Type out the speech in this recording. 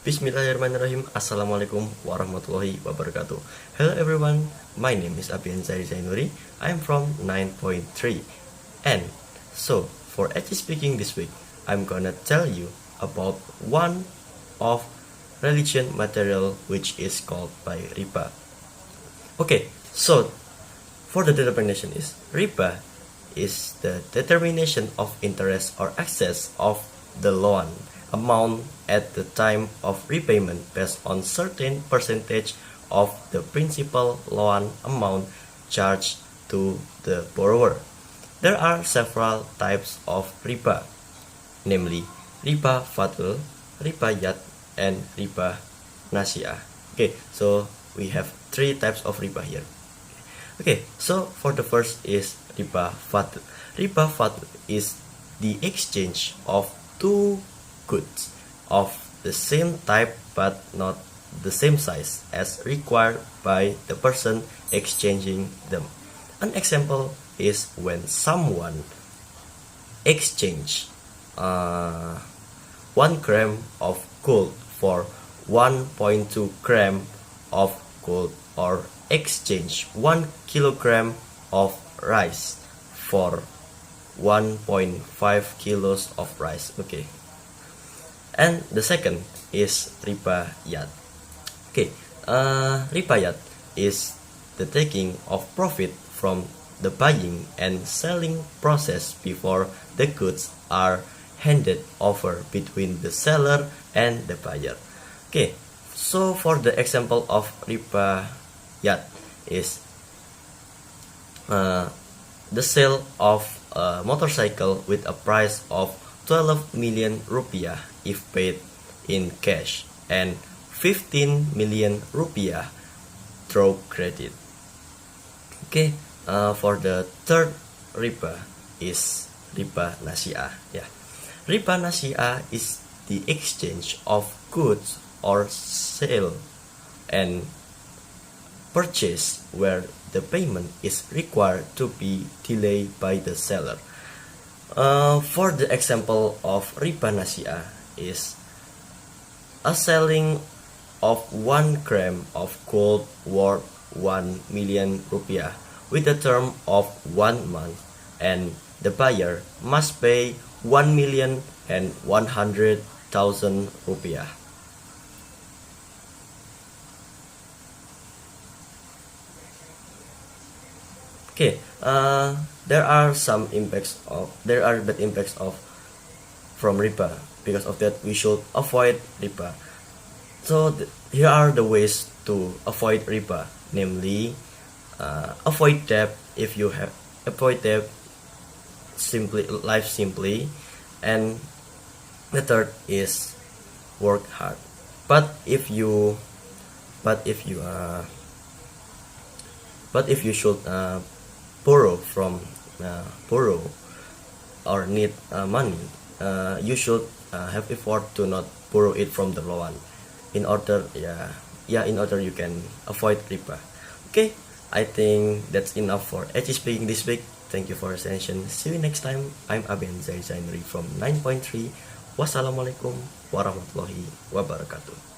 Bismillahirrahmanirrahim. Assalamualaikum warahmatullahi wabarakatuh. Hello everyone, my name is Abian Zairi Zainuri. I'm from 9.3. And so, for edgy speaking this week, I'm gonna tell you about one of religion material which is called by riba. Okay, so for the determination is riba is the determination of interest or excess of the loan amount at the time of repayment based on certain percentage of the principal loan amount charged to the borrower. There are several types of riba, namely riba fadl, riba yad, and riba nasi'ah. Okay, so we have three types of riba here. Okay, so for the first is riba fadl. Riba fadl is the exchange of two goods of the same type but not the same size as required by the person exchanging them. An example is when someone exchange 1 gram of gold for 1.2 gram of gold, or exchange 1 kilogram of rice for 1.5 kilos of rice. Okay. And the second is riba yad. Okay, riba yad is the taking of profit from the buying and selling process before the goods are handed over between the seller and the buyer. Okay, so for the example of riba yad is the sale of a motorcycle with a price of 12 million rupiah if paid in cash and 15 million rupiah through credit. Okay, for the third riba is riba nasi'ah. Yeah, riba nasi'ah is the exchange of goods or sale and purchase where the payment is required to be delayed by the seller. For the example of riba nasi'ah is a selling of 1 gram of gold worth 1 million rupiah with a term of 1 month, and the buyer must pay 1,100,000 rupiah. Okay, there are bad impacts of from riba. Because of that, we should avoid riba. So here are the ways to avoid riba, namely avoid debt. If you have avoid debt, live simply, and the third is work hard. But if you should borrow or need money, you should have effort to not borrow it from the loan in order you can avoid riba. Okay, I think that's enough for edgy speaking this week. Thank you for your attention. See you next time. I'm Aben Zainuri from 9.3. Wassalamualaikum warahmatullahi wabarakatuh.